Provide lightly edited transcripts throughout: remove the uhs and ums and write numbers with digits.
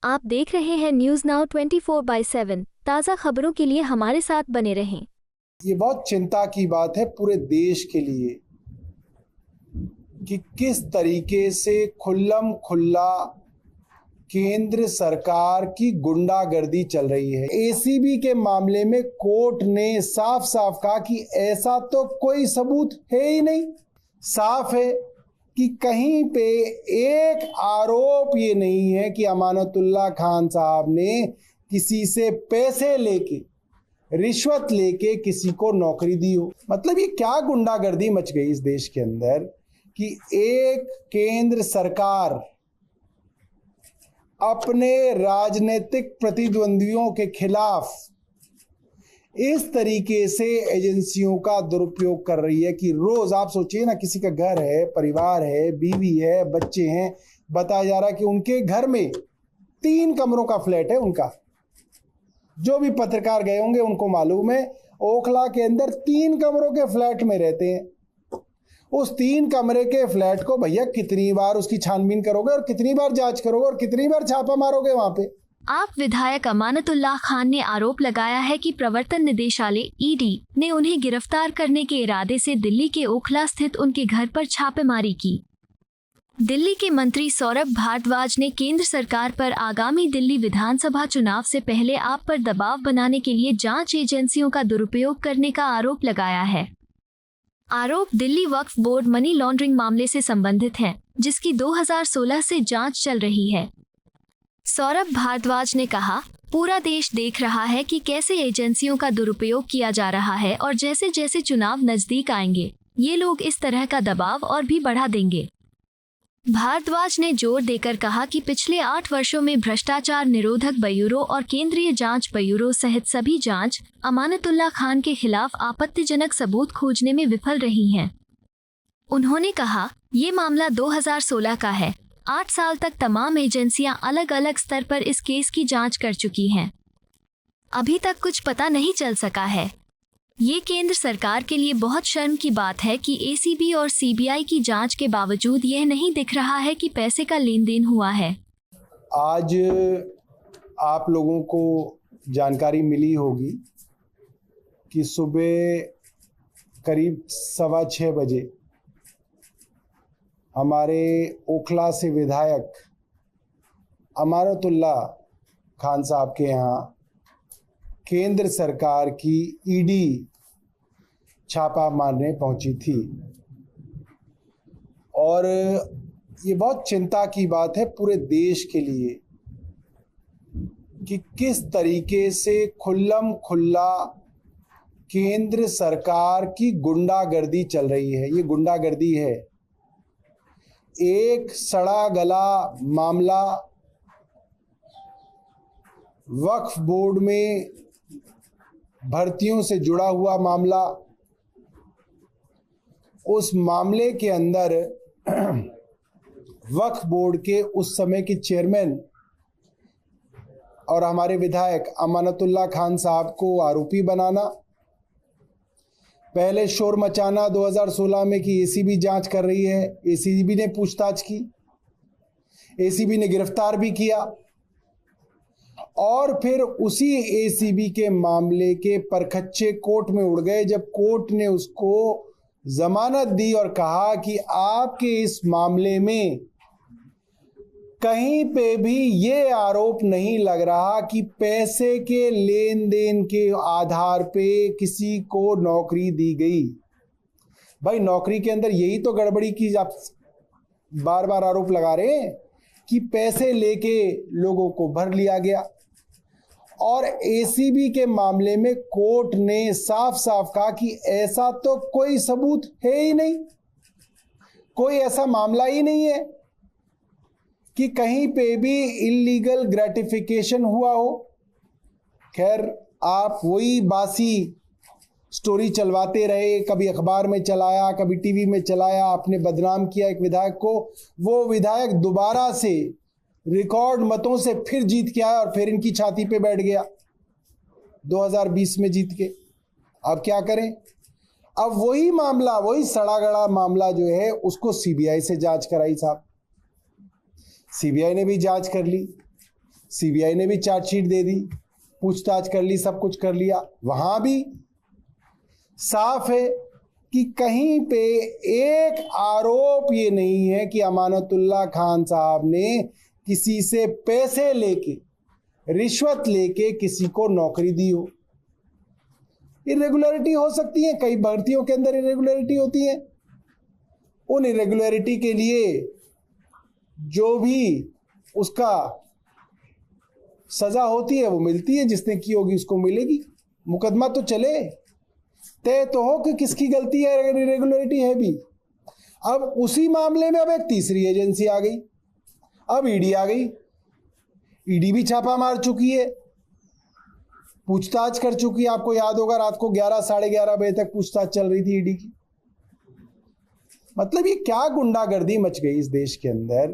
आप देख रहे हैं न्यूज नाउ 24/7। ताज़ा खबरों के लिए हमारे साथ बने रहें। ये बहुत चिंता की बात है पूरे देश के लिए कि किस तरीके से खुल्लम खुल्ला केंद्र सरकार की गुंडागर्दी चल रही है। एसीबी के मामले में कोर्ट ने साफ साफ कहा कि ऐसा तो कोई सबूत है ही नहीं। साफ है कि कहीं पे एक आरोप ये नहीं है कि अमानतुल्लाह खान साहब ने किसी से पैसे लेके, रिश्वत लेके किसी को नौकरी दी हो। मतलब ये क्या गुंडागर्दी मच गई इस देश के अंदर कि एक केंद्र सरकार अपने राजनीतिक प्रतिद्वंदियों के खिलाफ इस तरीके से एजेंसियों का दुरुपयोग कर रही है कि रोज आप सोचिए ना, किसी का घर है, परिवार है, बीवी है, बच्चे हैं, बताया जा रहा है कि उनके घर में 3 कमरों का फ्लैट है उनका। जो भी पत्रकार गए होंगे उनको मालूम है, ओखला के अंदर 3 कमरों के फ्लैट में रहते हैं। उस 3 कमरे के फ्लैट को भैया कितनी बार उसकी छानबीन करोगे और कितनी बार जांच करोगे और कितनी बार छापा मारोगे वहां पे। आप विधायक अमानतुल्लाह खान ने आरोप लगाया है कि प्रवर्तन निदेशालय ईडी ने उन्हें गिरफ्तार करने के इरादे से दिल्ली के ओखला स्थित उनके घर पर छापेमारी की। दिल्ली के मंत्री सौरभ भारद्वाज ने केंद्र सरकार पर आगामी दिल्ली विधानसभा चुनाव से पहले आप पर दबाव बनाने के लिए जांच एजेंसियों का दुरुपयोग करने का आरोप लगाया है। आरोप Delhi Waqf board money laundering मामले से संबंधित है, जिसकी 2016 से जांच चल रही है। सौरभ भारद्वाज ने कहा, पूरा देश देख रहा है कि कैसे एजेंसियों का दुरुपयोग किया जा रहा है और जैसे जैसे चुनाव नजदीक आएंगे ये लोग इस तरह का दबाव और भी बढ़ा देंगे। भारद्वाज ने जोर देकर कहा कि पिछले 8 वर्षों में भ्रष्टाचार निरोधक ब्यूरो और केंद्रीय जांच ब्यूरो सहित सभी जांच अमानतुल्लाह खान के खिलाफ आपत्तिजनक सबूत खोजने में विफल रही हैं। उन्होंने कहा, ये मामला 2016 का है। 8 साल तक तमाम एजेंसियां अलग अलग स्तर पर इस केस की जांच कर चुकी हैं। अभी तक कुछ पता नहीं चल सका है। ये केंद्र सरकार के लिए बहुत शर्म की बात है कि एसीबी और सीबीआई की जांच के बावजूद यह नहीं दिख रहा है कि पैसे का लेन देन हुआ है। आज आप लोगों को जानकारी मिली होगी कि सुबह करीब 6:15 बजे हमारे ओखला से विधायक अमानतुल्लाह खान साहब के यहाँ केंद्र सरकार की ईडी छापा मारने पहुंची थी। और ये बहुत चिंता की बात है पूरे देश के लिए कि किस तरीके से खुल्लम खुल्ला केंद्र सरकार की गुंडागर्दी चल रही है। ये गुंडागर्दी है। एक सड़ा गला मामला वक्फ बोर्ड में भर्तियों से जुड़ा हुआ मामला, उस मामले के अंदर वक्फ बोर्ड के उस समय के चेयरमैन और हमारे विधायक अमानतुल्लाह खान साहब को आरोपी बनाना, पहले शोर मचाना 2016 में कि एसीबी जांच कर रही है। एसीबी ने पूछताछ की, एसीबी ने गिरफ्तार भी किया और फिर उसी एसीबी के मामले के परखच्चे कोर्ट में उड़ गए जब कोर्ट ने उसको जमानत दी और कहा कि आपके इस मामले में कहीं पे भी ये आरोप नहीं लग रहा कि पैसे के लेन देन के आधार पे किसी को नौकरी दी गई। भाई नौकरी के अंदर यही तो गड़बड़ी की आप बार बार आरोप लगा रहे हैं कि पैसे लेके लोगों को भर लिया गया। और एसीबी के मामले में कोर्ट ने साफ साफ कहा कि ऐसा तो कोई सबूत है ही नहीं, कोई ऐसा मामला ही नहीं है कि कहीं पे भी इलीगल ग्रेटिफिकेशन हुआ हो। खैर आप वही बासी स्टोरी चलवाते रहे, कभी अखबार में चलाया, कभी टीवी में चलाया, आपने बदनाम किया एक विधायक को। वो विधायक दोबारा से रिकॉर्ड मतों से फिर जीत के आया और फिर इनकी छाती पे बैठ गया 2020 में जीत के। अब क्या करें? अब वही मामला, वही सड़ा गड़ा मामला जो है उसको सीबीआई से जांच कराई साहब। सीबीआई ने भी जांच कर ली। सीबीआई ने भी चार्जशीट दे दी, पूछताछ कर ली, सब कुछ कर लिया। वहां भी साफ है कि कहीं पे एक आरोप ये नहीं है कि अमानतुल्लाह खान साहब ने किसी से पैसे लेके, रिश्वत लेके किसी को नौकरी दी हो। इरेगुलरिटी हो सकती है, कई भर्तियों के अंदर इरेगुलरिटी होती है। उन इरेगुलरिटी के लिए जो भी उसका सजा होती है वो मिलती है, जिसने की होगी उसको मिलेगी। मुकदमा तो चले, तय तो हो कि किसकी गलती है, अगर इरेगुलरिटी है भी। अब उसी मामले में अब एक तीसरी एजेंसी आ गई, अब ईडी आ गई। ईडी भी छापा मार चुकी है, पूछताछ कर चुकी है। आपको याद होगा रात को 11 साढ़े 11 बजे तक पूछताछ चल रही थी ईडी की। मतलब ये क्या गुंडागर्दी मच गई इस देश के अंदर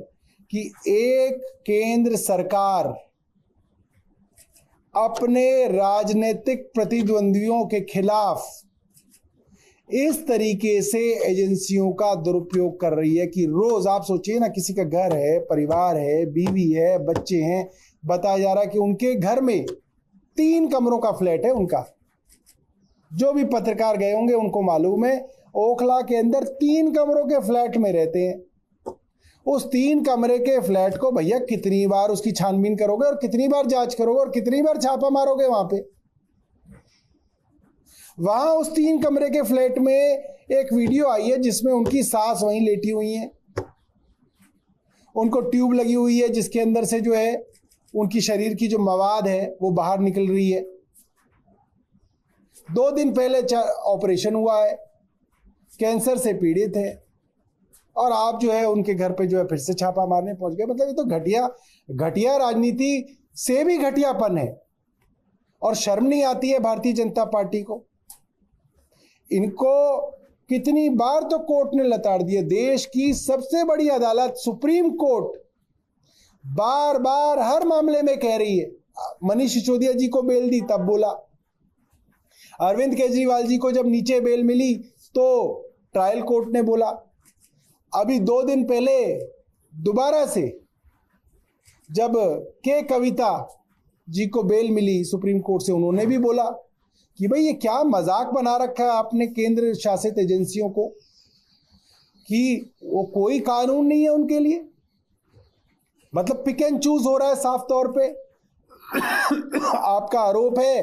कि एक केंद्र सरकार अपने राजनीतिक प्रतिद्वंदियों के खिलाफ इस तरीके से एजेंसियों का दुरुपयोग कर रही है कि रोज आप सोचिए ना, किसी का घर है, परिवार है, बीवी है, बच्चे हैं, बताया जा रहा है कि उनके घर में 3 कमरों का फ्लैट है उनका। जो भी पत्रकार गए होंगे उनको मालूम है, ओखला के अंदर 3 कमरों के फ्लैट में रहते हैं। उस 3 कमरे के फ्लैट को भैया कितनी बार उसकी छानबीन करोगे और कितनी बार जांच करोगे और कितनी बार छापा मारोगे वहां पे। वहां उस 3 कमरे के फ्लैट में एक वीडियो आई है जिसमें उनकी सास वहीं लेटी हुई है, उनको ट्यूब लगी हुई है जिसके अंदर से जो है उनकी शरीर की जो मवाद है वो बाहर निकल रही है। 2 दिन पहले ऑपरेशन हुआ है, कैंसर से पीड़ित है, और आप जो है उनके घर पे जो है फिर से छापा मारने पहुंच गए। मतलब ये तो घटिया राजनीति से भी घटियापन है। और शर्म नहीं आती है भारतीय जनता पार्टी को? इनको कितनी बार तो कोर्ट ने लताड़ दिया। देश की सबसे बड़ी अदालत सुप्रीम कोर्ट बार बार हर मामले में कह रही है। मनीष सिसोदिया जी को बेल दी तब बोला, अरविंद केजरीवाल जी को जब नीचे बेल मिली तो ट्रायल कोर्ट ने बोला, अभी 2 दिन पहले दोबारा से जब के कविता जी को बेल मिली सुप्रीम कोर्ट से, उन्होंने भी बोला कि भाई ये क्या मजाक बना रखा है आपने केंद्र शासित एजेंसियों को कि वो कोई कानून नहीं है उनके लिए। मतलब पिक एंड चूज हो रहा है साफ तौर पे। आपका आरोप है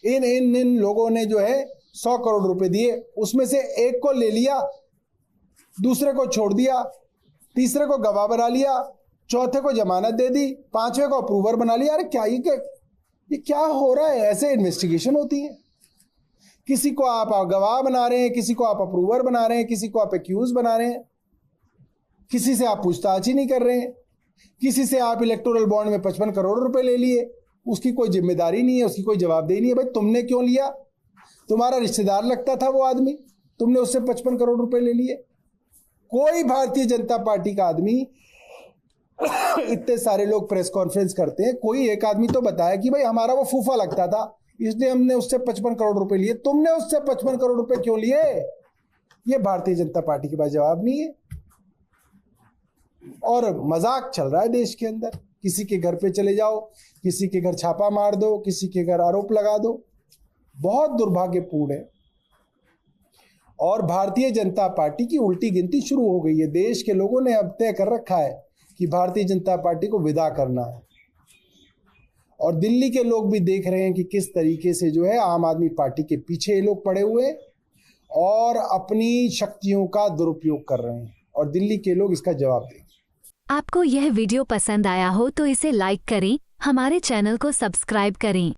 इन लोगों ने जो है 100 करोड़ रुपए दिए, उसमें से एक को ले लिया, दूसरे को छोड़ दिया, तीसरे को गवाह बना लिया, चौथे को जमानत दे दी, 5वें को अप्रूवर बना लिया। अरे क्या ये क्या हो रहा है? ऐसे इन्वेस्टिगेशन होती है? किसी को आप गवाह बना रहे हैं, किसी को आप अप्रूवर बना रहे हैं, किसी को आप एक्यूज बना रहे हैं, किसी से आप पूछताछ ही नहीं कर रहे हैं, किसी से आप इलेक्टोरल बॉन्ड में 55 करोड़ रुपए ले लिए, उसकी कोई जिम्मेदारी नहीं है, उसकी कोई जवाबदेही नहीं है। भाई तुमने क्यों लिया? तुम्हारा रिश्तेदार लगता था वो आदमी, तुमने उससे 55 करोड़ रुपए ले लिए। कोई भारतीय जनता पार्टी का आदमी, इतने सारे लोग प्रेस कॉन्फ्रेंस करते हैं, कोई एक आदमी तो बताया कि भाई हमारा वो फूफा लगता था इसलिए हमने उससे 55 करोड़ रुपए लिए। तुमने उससे 55 करोड़ रुपए क्यों लिए? ये भारतीय जनता पार्टी के पास जवाब नहीं है। और मजाक चल रहा है देश के अंदर। किसी के घर पे चले जाओ, किसी के घर छापा मार दो, किसी के घर आरोप लगा दो। बहुत दुर्भाग्यपूर्ण है। और भारतीय जनता पार्टी की उल्टी गिनती शुरू हो गई है। देश के लोगों ने अब तय कर रखा है कि भारतीय जनता पार्टी को विदा करना है। और दिल्ली के लोग भी देख रहे हैं कि किस तरीके से जो है आम आदमी पार्टी के पीछे ये लोग पड़े हुए और अपनी शक्तियों का दुरुपयोग कर रहे हैं, और दिल्ली के लोग इसका जवाब देंगे। आपको यह वीडियो पसंद आया हो तो इसे लाइक करें, हमारे चैनल को सब्सक्राइब करें।